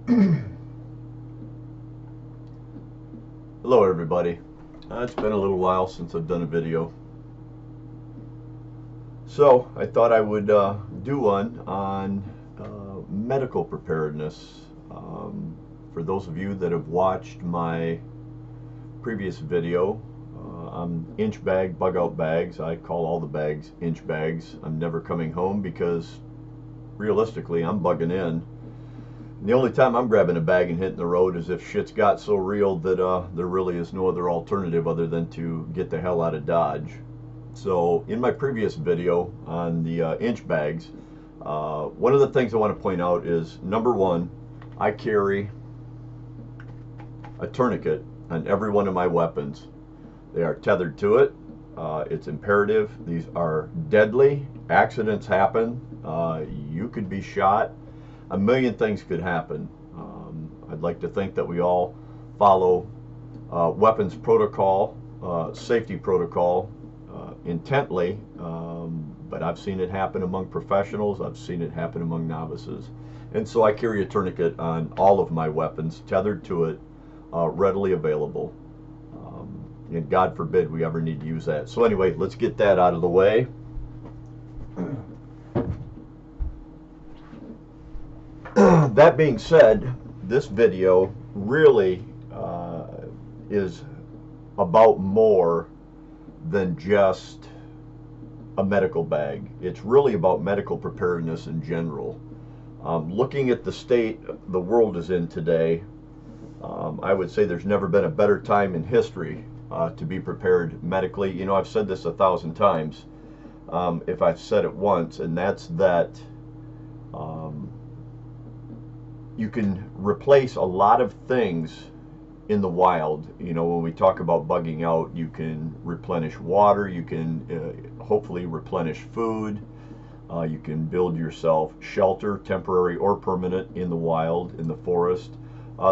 Hello everybody. It's been a little while since I've done a video. So I thought I would do one on medical preparedness. For those of you that have watched my previous video on inch bag, bug out bags, I call all the bags inch bags. I'm never coming home because realistically I'm bugging in. The only time I'm grabbing a bag and hitting the road is if shit's got so real that there really is no other alternative other than to get the hell out of Dodge. So in my previous video on the inch bags, one of the things I want to point out is, number one, I carry a tourniquet on every one of my weapons. They are tethered to it. It's imperative. These are deadly. Accidents happen. You could be shot. A million things could happen. I'd like to think that we all follow weapons protocol, safety protocol intently, but I've seen it happen among professionals. I've seen it happen among novices. And so I carry a tourniquet on all of my weapons, tethered to it, readily available. And God forbid we ever need to use that. So anyway, let's get that out of the way. That being said, this video really is about more than just a medical bag. It's really about medical preparedness in general. Looking at the state the world is in today, I would say there's never been a better time in history to be prepared medically. You know, I've said this 1,000 times, if I've said it once, and that's that you can replace a lot of things in the wild. You know, when we talk about bugging out, you can replenish water, you can hopefully replenish food, you can build yourself shelter, temporary or permanent, in the wild, in the forest.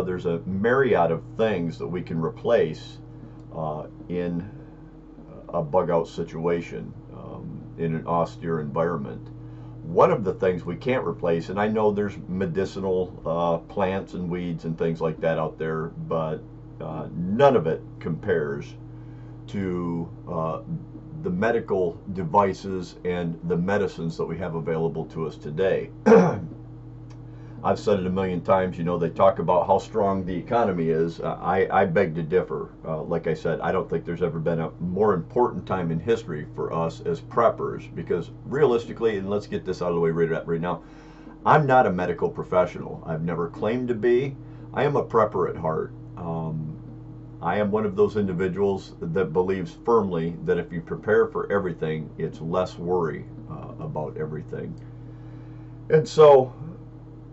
There's a myriad of things that we can replace in a bug out situation, in an austere environment. One of the things we can't replace, and I know there's medicinal plants and weeds and things like that out there, but none of it compares to the medical devices and the medicines that we have available to us today. I've said it a million times. You know, they talk about how strong the economy is. I beg to differ. Like I said, I don't think there's ever been a more important time in history for us as preppers, because realistically, and let's get this out of the way right now, I'm not a medical professional. I've never claimed to be. I am a prepper at heart. I am one of those individuals that believes firmly that if you prepare for everything, it's less worry about everything. And so,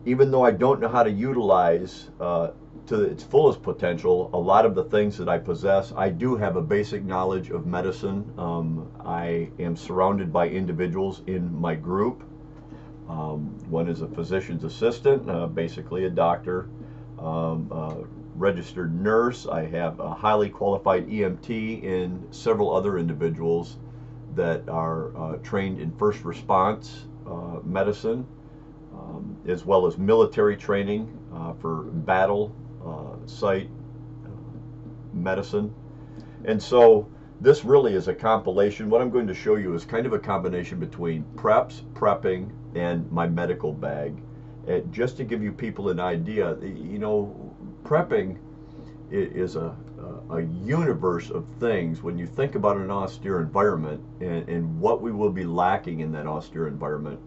even though I don't know how to utilize to its fullest potential a lot of the things that I possess, I do have a basic knowledge of medicine. I am surrounded by individuals in my group. One is a physician's assistant, basically a doctor, registered nurse. I have a highly qualified EMT and several other individuals that are trained in first response medicine, as well as military training for battle site medicine. And so this really is a compilation. What I'm going to show you is kind of a combination between prepping, and my medical bag. Just to give you people an idea, you know, prepping is a universe of things when you think about an austere environment and what we will be lacking in that austere environment.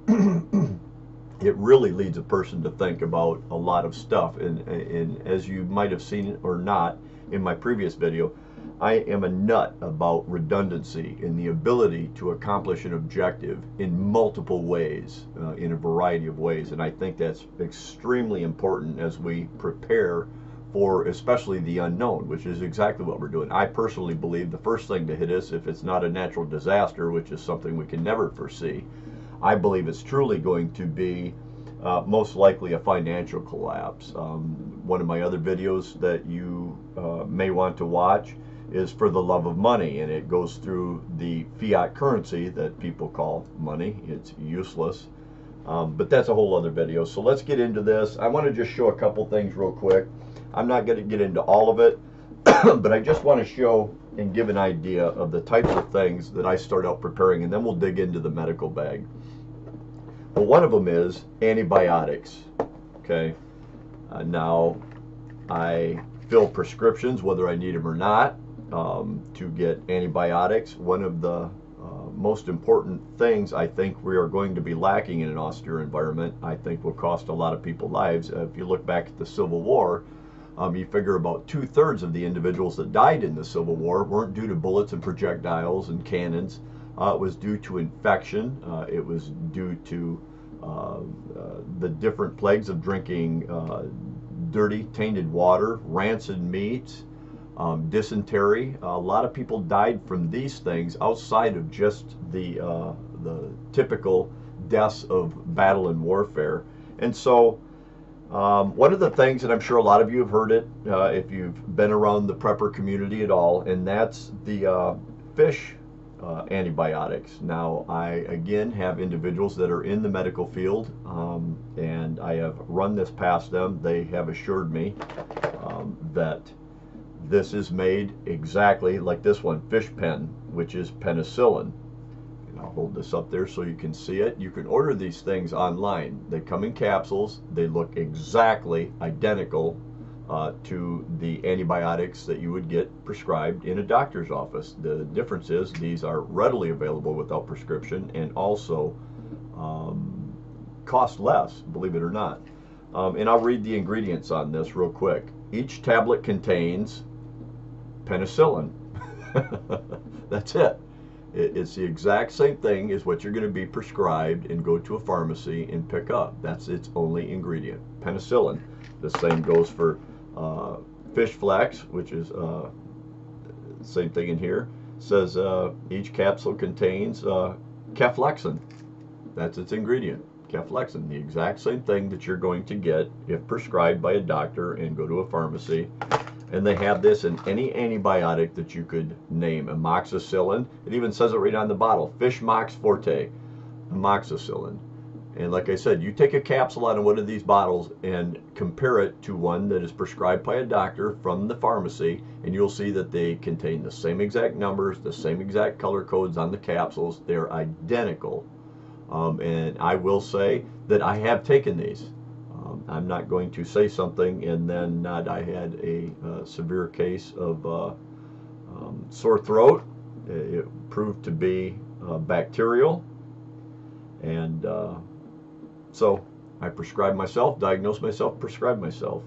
It really leads a person to think about a lot of stuff. And as you might have seen or not in my previous video, I am a nut about redundancy and the ability to accomplish an objective in multiple ways, in a variety of ways. And I think that's extremely important as we prepare for especially the unknown, which is exactly what we're doing. I personally believe the first thing to hit us, if it's not a natural disaster, which is something we can never foresee, I believe it's truly going to be most likely a financial collapse. One of my other videos that you may want to watch is For the Love of Money, and it goes through the fiat currency that people call money. It's useless. But that's a whole other video. So let's get into this. I want to just show a couple things real quick. I'm not going to get into all of it, but I just want to show and give an idea of the types of things that I start out preparing, and then we'll dig into the medical bag. Well, one of them is antibiotics. Okay. Now, I fill prescriptions, whether I need them or not, to get antibiotics. One of the most important things I think we are going to be lacking in an austere environment, I think will cost a lot of people lives. If you look back at the Civil War, you figure about 2/3 of the individuals that died in the Civil War weren't due to bullets and projectiles and cannons. It was due to infection. It was due to the different plagues of drinking dirty, tainted water, rancid meat, dysentery. A lot of people died from these things outside of just the typical deaths of battle and warfare. And so one of the things, and I'm sure a lot of you have heard it if you've been around the prepper community at all, and that's the fish antibiotics. Now, I again have individuals that are in the medical field, and I have run this past them. They have assured me that this is made exactly like this one, fish pen, which is penicillin. And I'll hold this up there so you can see it. You can order these things online. They come in capsules. They look exactly identical to the antibiotics that you would get prescribed in a doctor's office. The difference is these are readily available without prescription and also cost less, believe it or not. And I'll read the ingredients on this real quick. Each tablet contains penicillin. That's it. It's the exact same thing as what you're going to be prescribed and go to a pharmacy and pick up. That's its only ingredient, penicillin. The same goes for fish flax, which is same thing in here. It says each capsule contains ceflexin. That's its ingredient, ceflexin. The exact same thing that you're going to get if prescribed by a doctor and go to a pharmacy. And they have this in any antibiotic that you could name. Amoxicillin. It even says it right on the bottle. Fish Mox Forte. Amoxicillin. And like I said, you take a capsule out of one of these bottles and compare it to one that is prescribed by a doctor from the pharmacy, and you'll see that they contain the same exact numbers, the same exact color codes on the capsules. They're identical. And I will say that I have taken these. I'm not going to say something and then not. I had a severe case of sore throat. It proved to be bacterial. And so I prescribed myself, diagnosed myself, prescribed myself,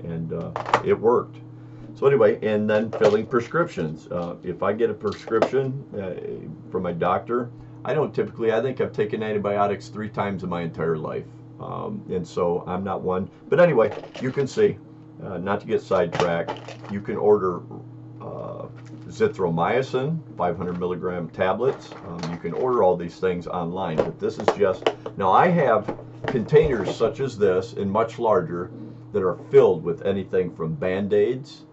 and it worked. So anyway, and then filling prescriptions. If I get a prescription from my doctor, I don't typically, I think I've taken antibiotics 3 times in my entire life. And so I'm not one. But anyway, you can see, not to get sidetracked, you can order zithromycin, 500 milligram tablets. You can order all these things online, but this is just, now I have containers such as this and much larger that are filled with anything from Band-Aids,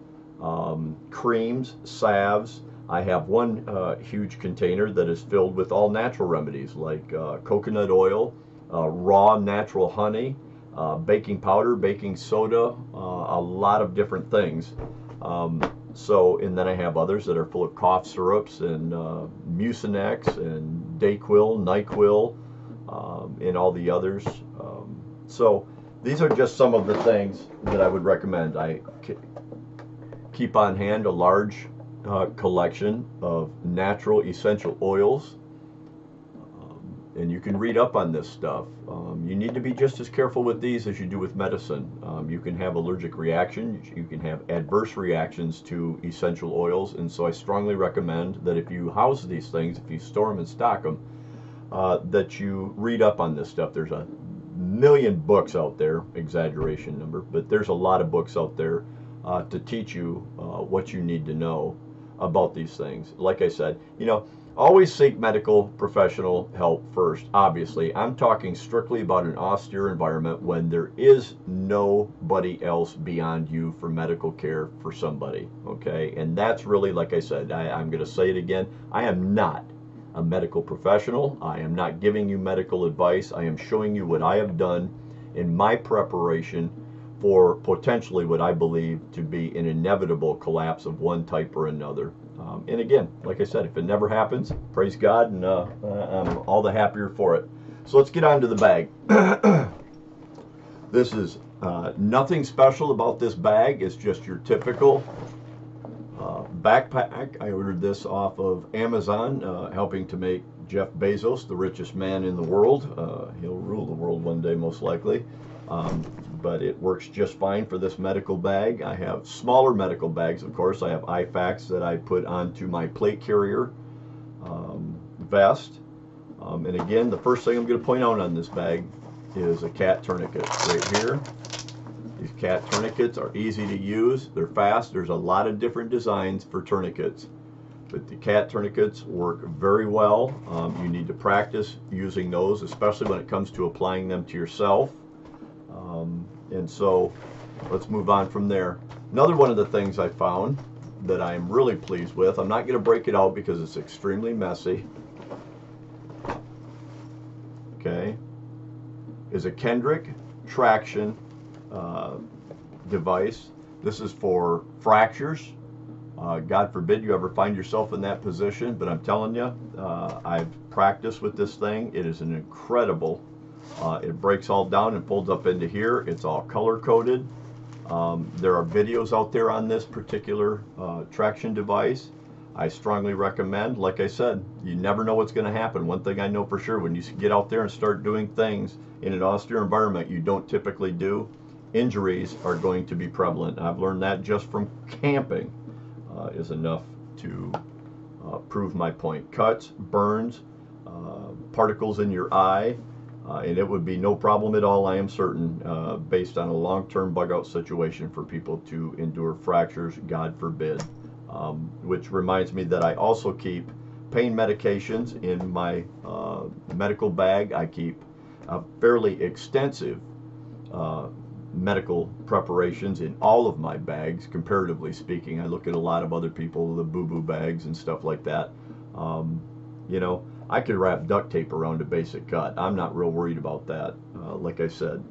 creams, salves. I have one huge container that is filled with all natural remedies like coconut oil, raw natural honey, baking powder, baking soda, a lot of different things. So, and then I have others that are full of cough syrups and Mucinex and Dayquil, NyQuil, and all the others. So these are just some of the things that I would recommend. I keep on hand a large collection of natural essential oils. And you can read up on this stuff. You need to be just as careful with these as you do with medicine. You can have allergic reactions, you can have adverse reactions to essential oils, and so I strongly recommend that if you house these things, if you store them and stock them, that you read up on this stuff. There's a million books out there, exaggeration number, but there's a lot of books out there to teach you what you need to know about these things. Like I said, you know, always seek medical professional help first. Obviously, I'm talking strictly about an austere environment when there is nobody else beyond you for medical care for somebody, okay? And that's really, like I said, I'm going to say it again, I am not a medical professional. I am not giving you medical advice. I am showing you what I have done in my preparation for potentially what I believe to be an inevitable collapse of one type or another. And again, like I said, if it never happens, praise God, and I'm all the happier for it. So let's get on to the bag. This is nothing special about this bag. It's just your typical backpack. I ordered this off of Amazon, helping to make Jeff Bezos the richest man in the world. He'll rule the world one day, most likely. But it works just fine for this medical bag. I have smaller medical bags, of course. I have IFAKs that I put onto my plate carrier vest. And again, the first thing I'm going to point out on this bag is a cat tourniquet right here. These cat tourniquets are easy to use. They're fast. There's a lot of different designs for tourniquets, but the cat tourniquets work very well. You need to practice using those, especially when it comes to applying them to yourself. And so let's move on from there. Another one of the things I found that I am really pleased with, I'm not going to break it out because it's extremely messy, okay, is a Kendrick traction device. This is for fractures. God forbid you ever find yourself in that position, but I'm telling you, I've practiced with this thing. It is an incredible, it breaks all down and folds up into here. It's all color coded. There are videos out there on this particular traction device. I strongly recommend. Like I said, you never know what's going to happen. One thing I know for sure, when you get out there and start doing things in an austere environment you don't typically do, injuries are going to be prevalent. I've learned that just from camping is enough to prove my point. Cuts, burns, particles in your eye, and it would be no problem at all, I am certain, based on a long-term bug-out situation for people to endure fractures, God forbid. Which reminds me that I also keep pain medications in my medical bag. I keep fairly extensive medical preparations in all of my bags, comparatively speaking. I look at a lot of other people, the boo-boo bags and stuff like that. You know, I could wrap duct tape around a basic cut. I'm not real worried about that, like I said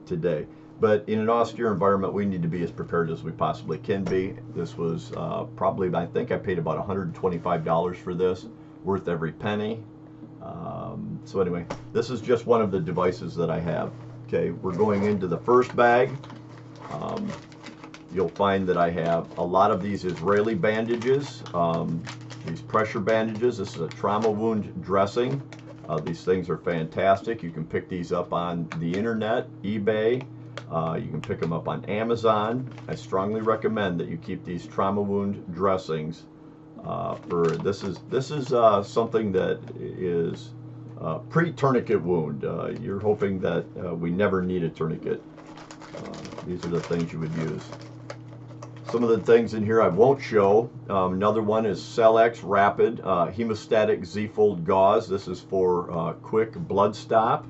today. But in an austere environment, we need to be as prepared as we possibly can be. This was probably, I think I paid about $125 for this, worth every penny. So anyway, this is just one of the devices that I have. Okay, we're going into the first bag. You'll find that I have a lot of these Israeli bandages, these pressure bandages. This is a trauma wound dressing. These things are fantastic. You can pick these up on the internet, eBay. You can pick them up on Amazon. I strongly recommend that you keep these trauma wound dressings. This is something that is pre-tourniquet wound. You're hoping that we never need a tourniquet. These are the things you would use. Some of the things in here I won't show. Another one is Cell-X Rapid Hemostatic Z-Fold Gauze. This is for quick blood stop.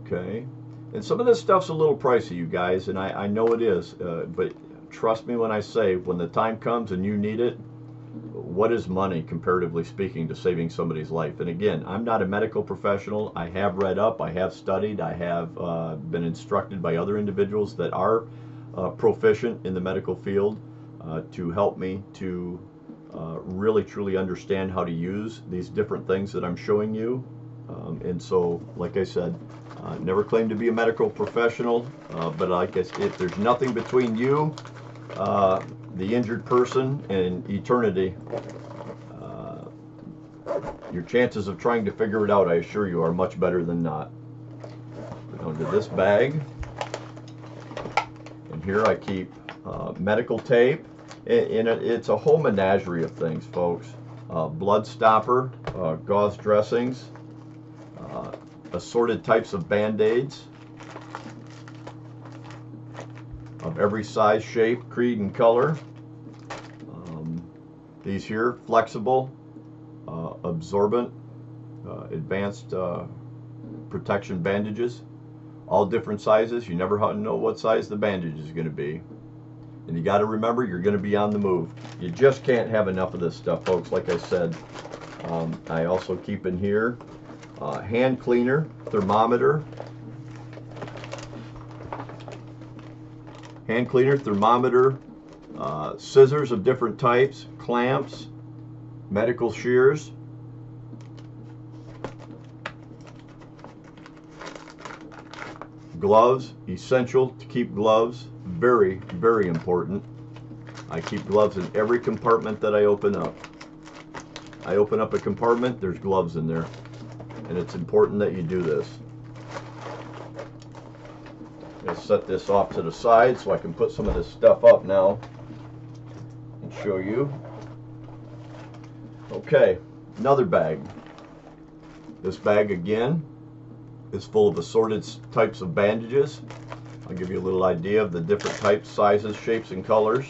Okay. And some of this stuff's a little pricey, you guys, and I know it is, but trust me when I say, when the time comes and you need it, what is money, comparatively speaking, to saving somebody's life? And again, I'm not a medical professional. I have read up, I have studied, I have been instructed by other individuals that are proficient in the medical field to help me to really, truly understand how to use these different things that I'm showing you. And so, like I said, never claimed to be a medical professional, but I guess if there's nothing between you, the injured person, and eternity, your chances of trying to figure it out, I assure you, are much better than not. Go into this bag, and here I keep medical tape, and it's a whole menagerie of things, folks. Blood stopper, gauze dressings, assorted types of band-aids of every size, shape, creed, and color. These here, flexible, absorbent, advanced protection bandages, all different sizes. You never know what size the bandage is going to be. And you got to remember, you're going to be on the move. You just can't have enough of this stuff, folks. Like I said, I also keep in here hand cleaner, thermometer, scissors of different types, clamps, medical shears, gloves, essential to keep gloves, very, very important. I keep gloves in every compartment that I open up. I open up a compartment, there's gloves in there, and it's important that you do this. Let's set this off to the side so I can put some of this stuff up now and show you. Okay, another bag. This bag again is full of assorted types of bandages. I'll give you a little idea of the different types, sizes, shapes, and colors.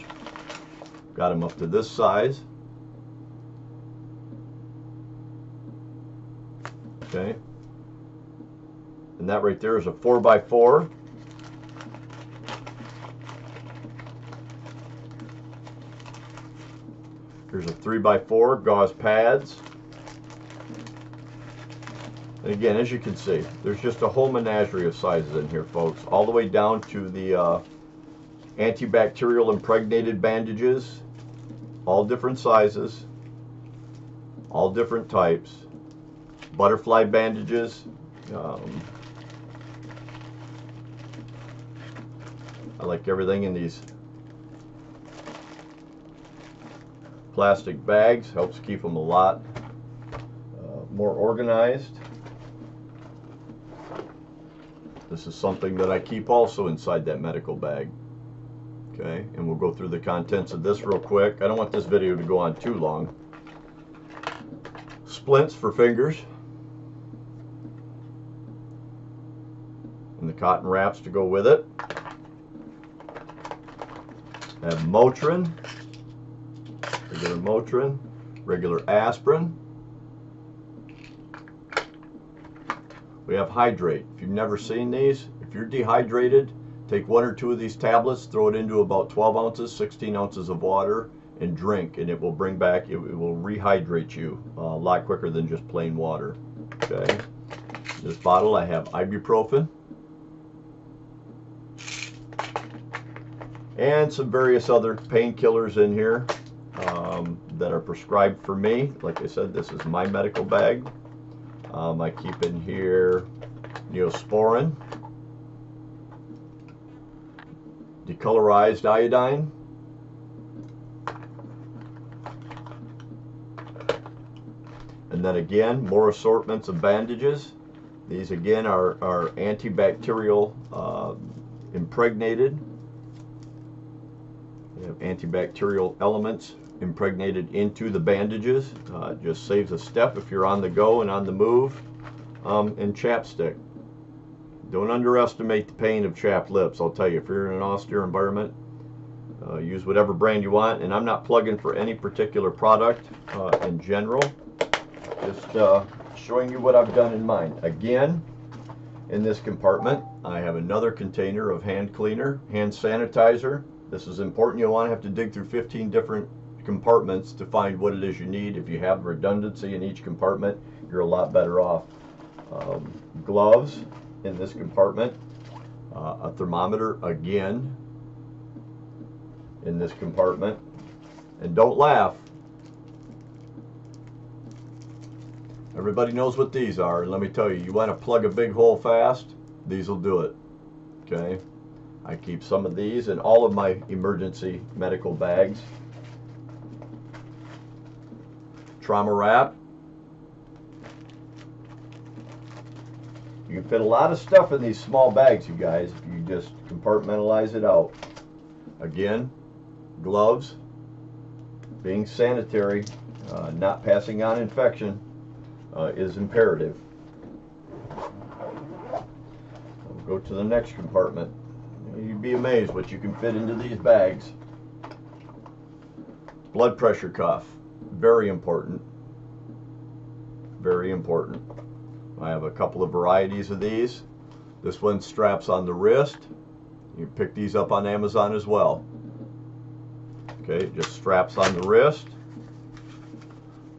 Got them up to this size. Okay. And that right there is a 4x4. Here's a 3x4 gauze pads. And again, as you can see, there's just a whole menagerie of sizes in here, folks, all the way down to the antibacterial impregnated bandages, all different sizes, all different types, butterfly bandages. I like everything in these plastic bags, helps keep them a lot more organized. This is something that I keep also inside that medical bag. Okay, and we'll go through the contents of this real quick. I don't want this video to go on too long. Splints for fingers. And the cotton wraps to go with it. I have Motrin, regular Motrin, regular aspirin. We have Hydrate. If you've never seen these, if you're dehydrated, take 1 or 2 of these tablets, throw it into about 12 ounces, 16 ounces of water, and drink, and it will bring back, it will rehydrate you a lot quicker than just plain water. Okay. In this bottle I have ibuprofen and some various other painkillers in here that are prescribed for me. Like I said, this is my medical bag. I keep in here Neosporin, decolorized iodine, and then again more assortments of bandages. These again are antibacterial impregnated. They have antibacterial elements impregnated into the bandages. It just saves a step if you're on the go and on the move. And chapstick. Don't underestimate the pain of chapped lips. I'll tell you, if you're in an austere environment, use whatever brand you want. And I'm not plugging for any particular product in general. Just showing you what I've done in mine. Again, in this compartment, I have another container of hand cleaner, hand sanitizer. This is important. You'll want to have to dig through 15 different compartments to find what it is you need. If you have redundancy in each compartment, you're a lot better off. Gloves in this compartment, a thermometer again in this compartment, and don't laugh, everybody knows what these are, and let me tell you, you want to plug a big hole fast, these will do it. Okay, I keep some of these in all of my emergency medical bags. Trauma wrap. You can fit a lot of stuff in these small bags, you guys, if you just compartmentalize it out. Again, gloves, being sanitary, not passing on infection is imperative. We'll go to the next compartment. You'd be amazed what you can fit into these bags. Blood pressure cuff, very important. Very important. I have a couple of varieties of these. This one straps on the wrist. You can pick these up on Amazon as well. Okay, it just straps on the wrist,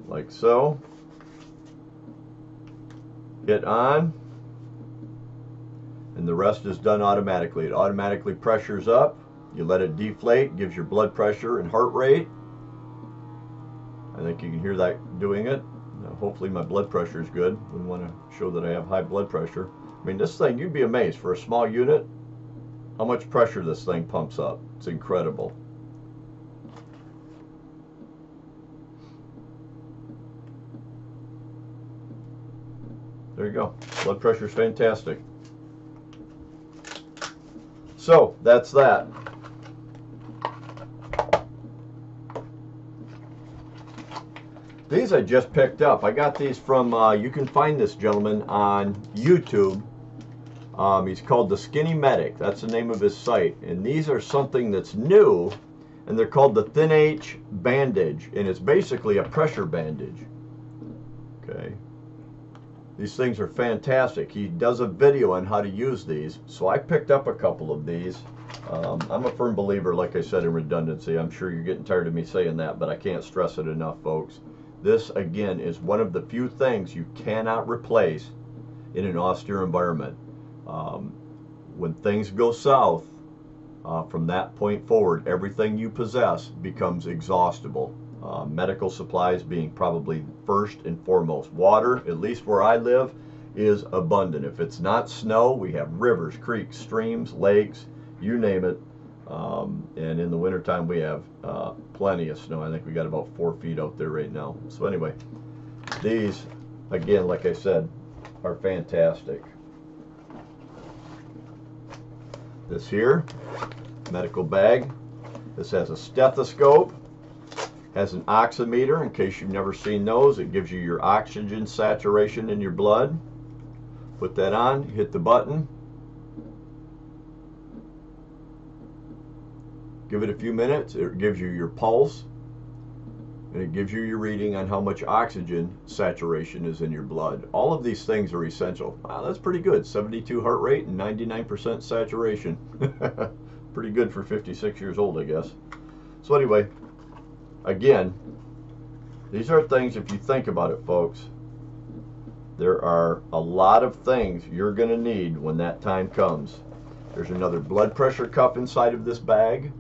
like so. it on, and the rest is done automatically. It automatically pressures up. You let it deflate, gives your blood pressure and heart rate. I think you can hear that doing it. Hopefully my blood pressure is good. Wouldn't want to show that I have high blood pressure. I mean, this thing, you'd be amazed for a small unit how much pressure this thing pumps up. It's incredible. There you go. Blood pressure is fantastic. So that's that. These I just picked up. I got these from, you can find this gentleman on YouTube. He's called the Skinny Medic. That's the name of his site. And these are something that's new, and they're called the Thin H bandage. And it's basically a pressure bandage. Okay. These things are fantastic. He does a video on how to use these. So I picked up a couple of these. I'm a firm believer, like I said, in redundancy. I'm sure you're getting tired of me saying that, but I can't stress it enough, folks. This, again, is one of the few things you cannot replace in an austere environment. When things go south, from that point forward, everything you possess becomes exhaustible. Medical supplies being probably first and foremost. Water, at least where I live, is abundant. If it's not snow, we have rivers, creeks, streams, lakes, you name it. And in the wintertime, we have plenty of snow. I think we got about 4 feet out there right now. So anyway, these, again, like I said, are fantastic. This here, medical bag. This has a stethoscope, has an oximeter. In case you've never seen those, it gives you your oxygen saturation in your blood. Put that on, hit the button. Give it a few minutes, it gives you your pulse, and it gives you your reading on how much oxygen saturation is in your blood. All of these things are essential. Wow, that's pretty good. 72 heart rate and 99% saturation. Pretty good for 56 years old, I guess. So anyway, again, these are things, if you think about it, folks, there are a lot of things you're going to need when that time comes. There's another blood pressure cuff inside of this bag.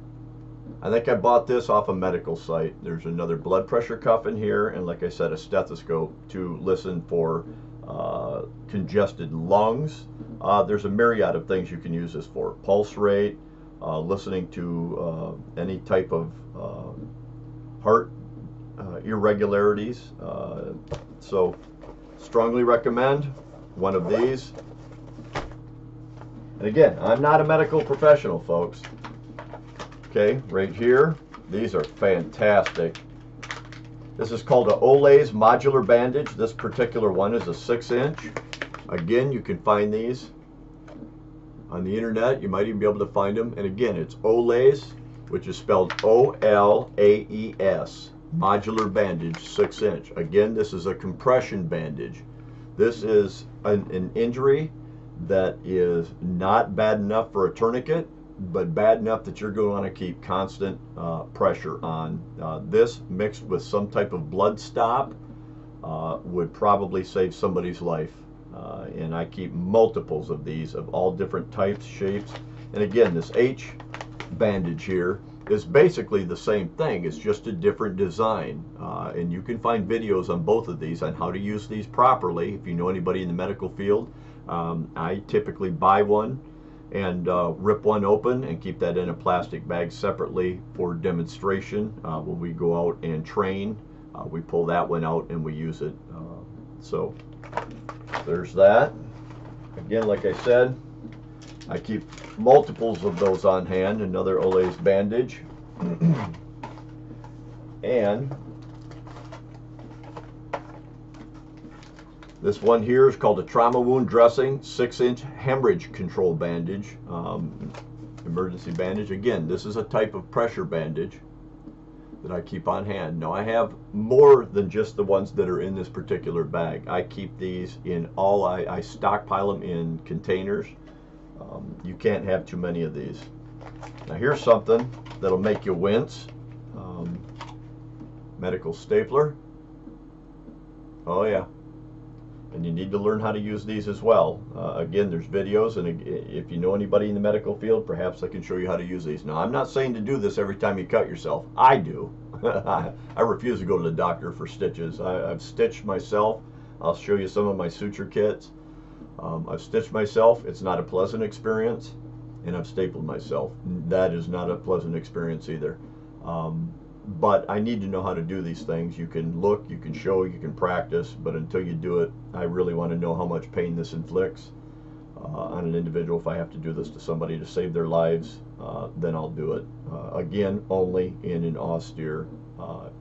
I think I bought this off a medical site. There's another blood pressure cuff in here, and like I said, a stethoscope to listen for congested lungs. There's a myriad of things you can use this for. Pulse rate, listening to any type of heart irregularities. So strongly recommend one of these. And again, I'm not a medical professional, folks. Okay, right here, these are fantastic. This is called an Olays modular bandage. This particular one is a 6-inch. Again, you can find these on the internet. You might even be able to find them. And again, it's Olays, which is spelled O-L-A-E-S, modular bandage, 6-inch. Again, this is a compression bandage. This is an injury that is not bad enough for a tourniquet, but bad enough that you're going to want to keep constant pressure on. This mixed with some type of blood stop would probably save somebody's life. And I keep multiples of these of all different types, shapes. And again, this H bandage here is basically the same thing. It's just a different design. And you can find videos on both of these on how to use these properly. If you know anybody in the medical field, I typically buy one and rip one open and keep that in a plastic bag separately for demonstration. When we go out and train, we pull that one out and we use it. So there's that. Again, like I said, I keep multiples of those on hand. Another Olays bandage. And this one here is called a trauma wound dressing, 6-inch hemorrhage control bandage, emergency bandage. Again, this is a type of pressure bandage that I keep on hand. Now I have more than just the ones that are in this particular bag. I keep these in all, I stockpile them in containers. You can't have too many of these. Now here's something that'll make you wince. Medical stapler. Oh yeah. and you need to learn how to use these as well. Again, there's videos, and if you know anybody in the medical field, perhaps I can show you how to use these. Now, I'm not saying to do this every time you cut yourself. I do. I refuse to go to the doctor for stitches. I've stitched myself. I'll show you some of my suture kits. I've stitched myself. It's not a pleasant experience. And I've stapled myself. That is not a pleasant experience either. But I need to know how to do these things. You can look, you can show, you can practice, but until you do it, I really want to know how much pain this inflicts on an individual. If I have to do this to somebody to save their lives, then I'll do it. Again, only in an austere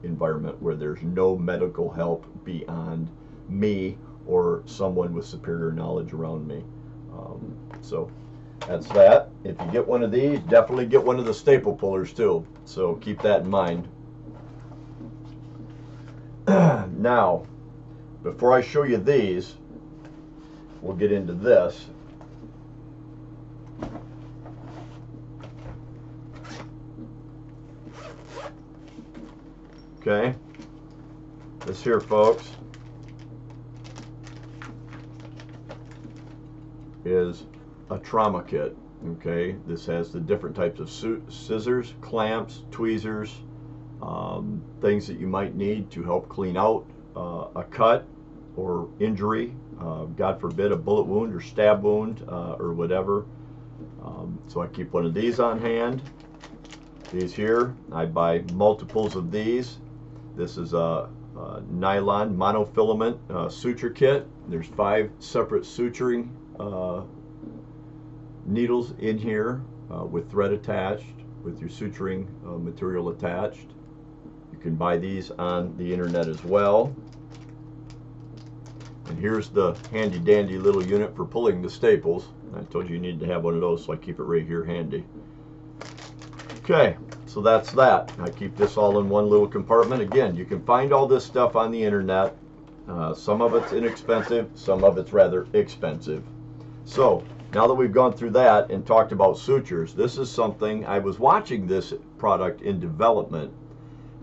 environment where there's no medical help beyond me or someone with superior knowledge around me. So that's that. If you get one of these, definitely get one of the staple pullers too. So keep that in mind. Now, before I show you these, we'll get into this. Okay, this here, folks, is a trauma kit. Okay, this has the different types of scissors, clamps, tweezers, things that you might need to help clean out a cut or injury, God forbid a bullet wound or stab wound or whatever. So I keep one of these on hand. These here, I buy multiples of these. This is a nylon monofilament suture kit. There's 5 separate suturing needles in here with thread attached, with your suturing material attached. You can buy these on the internet as well. And here's the handy dandy little unit for pulling the staples. I told you you need to have one of those, so I keep it right here handy. Okay, so that's that. I keep this all in one little compartment. Again, you can find all this stuff on the internet. Some of it's inexpensive, some of it's rather expensive. So now that we've gone through that and talked about sutures, this is something, I was watching this product in development,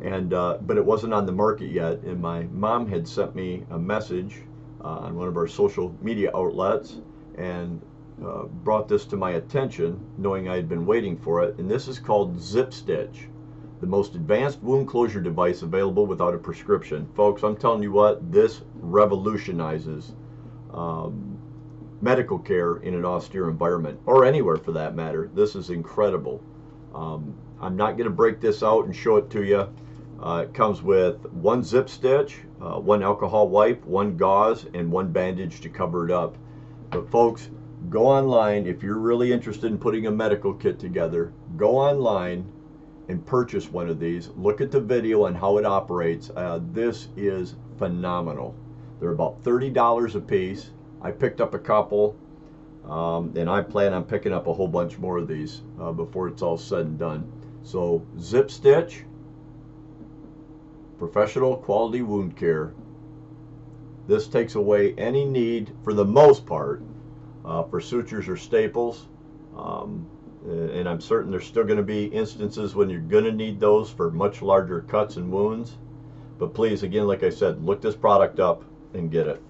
and but it wasn't on the market yet, and my mom had sent me a message on one of our social media outlets and brought this to my attention, knowing I had been waiting for it. And this is called Zip Stitch, the most advanced wound closure device available without a prescription. Folks, I'm telling you what, this revolutionizes medical care in an austere environment, or anywhere for that matter. This is incredible. I'm not going to break this out and show it to you. It comes with 1 zip stitch, 1 alcohol wipe, 1 gauze, and 1 bandage to cover it up. But folks, go online if you're really interested in putting a medical kit together. Go online and purchase one of these. Look at the video on how it operates. This is phenomenal. They're about $30 a piece. I picked up a couple, and I plan on picking up a whole bunch more of these before it's all said and done. So Zip Stitch, professional quality wound care. This takes away any need, for the most part, for sutures or staples. And I'm certain there's still going to be instances when you're going to need those for much larger cuts and wounds. But please, again, like I said, look this product up and get it.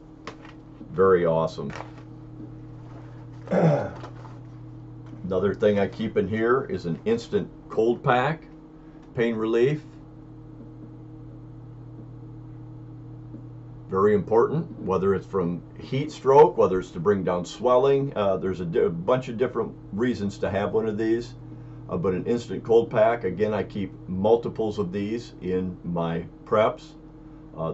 Very awesome. Another thing I keep in here is an instant cold pack, pain relief. Very important, whether it's from heat stroke, whether it's to bring down swelling. There's a bunch of different reasons to have one of these. But an instant cold pack, again, I keep multiples of these in my preps.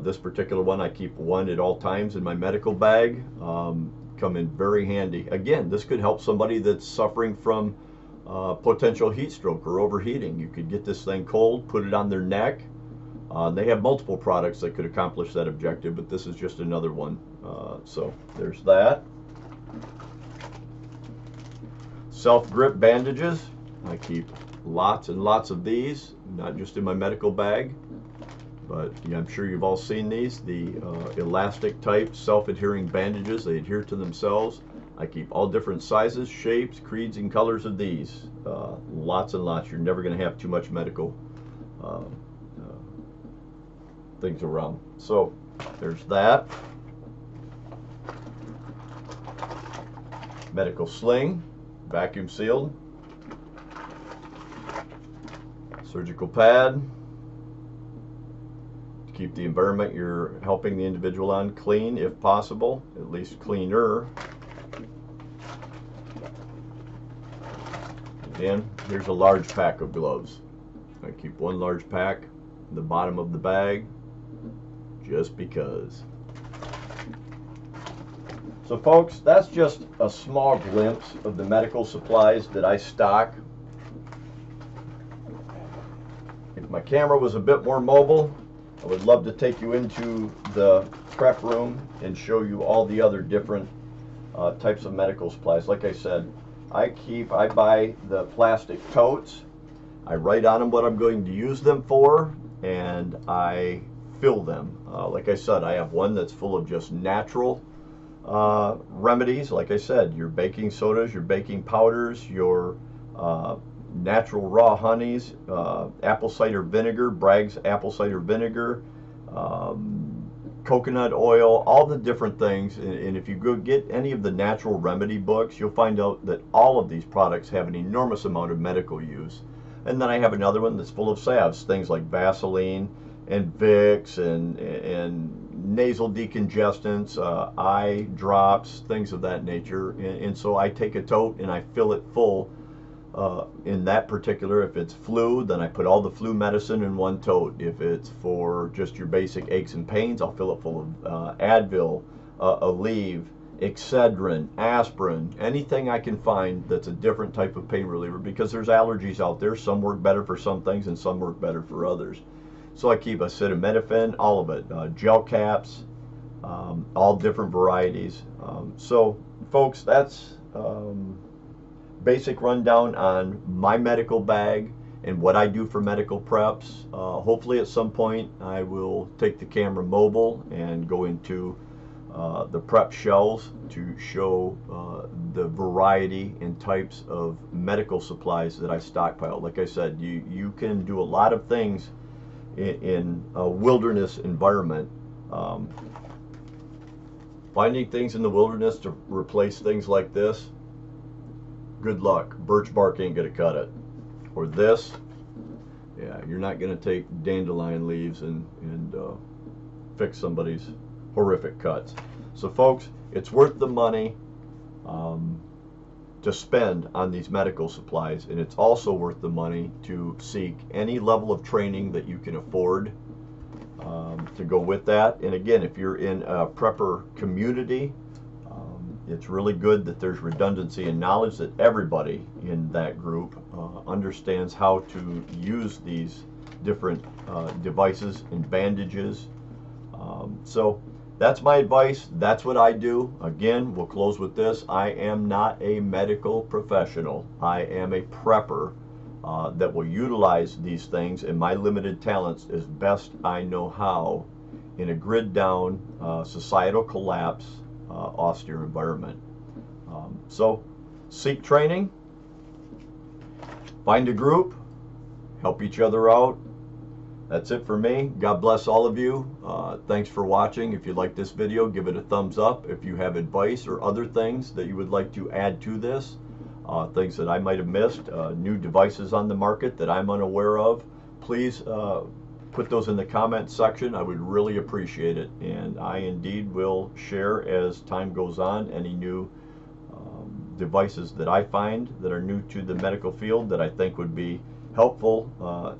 This particular one, I keep 1 at all times in my medical bag. Come in very handy. Again, this could help somebody that's suffering from potential heat stroke or overheating. You could get this thing cold, put it on their neck. They have multiple products that could accomplish that objective, but this is just another one. So there's that. Self-grip bandages. I keep lots and lots of these, not just in my medical bag, but yeah, I'm sure you've all seen these, the elastic type self-adhering bandages. They adhere to themselves. I keep all different sizes, shapes, creeds, and colors of these. Lots and lots. You're never going to have too much medical things around. So there's that. medical sling, vacuum sealed, surgical pad to keep the environment you're helping the individual on clean if possible, at least cleaner. Again, here's a large pack of gloves. I keep one large pack in the bottom of the bag just because. So folks, that's just a small glimpse of the medical supplies that I stock. If my camera was a bit more mobile, I would love to take you into the prep room and show you all the other different types of medical supplies. Like I said, I buy the plastic totes, I write on them what I'm going to use them for, and I fill them. Like I said, I have one that's full of just natural remedies. Like I said, your baking sodas, your baking powders, your natural raw honeys, apple cider vinegar, Bragg's apple cider vinegar, coconut oil, all the different things. And if you go get any of the natural remedy books, you'll find out that all of these products have an enormous amount of medical use. And then I have another one that's full of salves, things like Vaseline and Vicks and nasal decongestants, eye drops, things of that nature. And so I take a tote and I fill it full. In that particular, if it's flu, then I put all the flu medicine in one tote. If it's for just your basic aches and pains, I'll fill it full of Advil, Aleve, Excedrin, aspirin, anything I can find that's a different type of pain reliever, because there's allergies out there. Some work better for some things and some work better for others. So I keep acetaminophen, all of it, gel caps, all different varieties. So folks, that's basic rundown on my medical bag and what I do for medical preps. Hopefully at some point I will take the camera mobile and go into the prep shelves to show the variety and types of medical supplies that I stockpile. Like I said, you can do a lot of things in a wilderness environment. Finding things in the wilderness to replace things like this, good luck. Birch bark ain't gonna cut it. Or this, yeah, you're not gonna take dandelion leaves and fix somebody's horrific cuts. So folks, it's worth the money to spend on these medical supplies, and it's also worth the money to seek any level of training that you can afford to go with that. And again, if you're in a prepper community, it's really good that there's redundancy and knowledge, that everybody in that group understands how to use these different devices and bandages. So that's my advice. That's what I do. Again, we'll close with this. I am not a medical professional. I am a prepper that will utilize these things and my limited talents as best I know how in a grid down, societal collapse, austere environment. So seek training, find a group, help each other out. That's it for me. God bless all of you. Thanks for watching. If you like this video, give it a thumbs up. If you have advice or other things that you would like to add to this, things that I might have missed, new devices on the market that I'm unaware of, please put those in the comment section. I would really appreciate it, and I indeed will share as time goes on any new devices that I find that are new to the medical field that I think would be helpful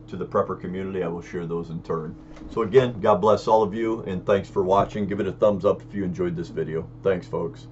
to the prepper community. I will share those in turn. So again, God bless all of you, and thanks for watching. Give it a thumbs up if you enjoyed this video. Thanks, folks.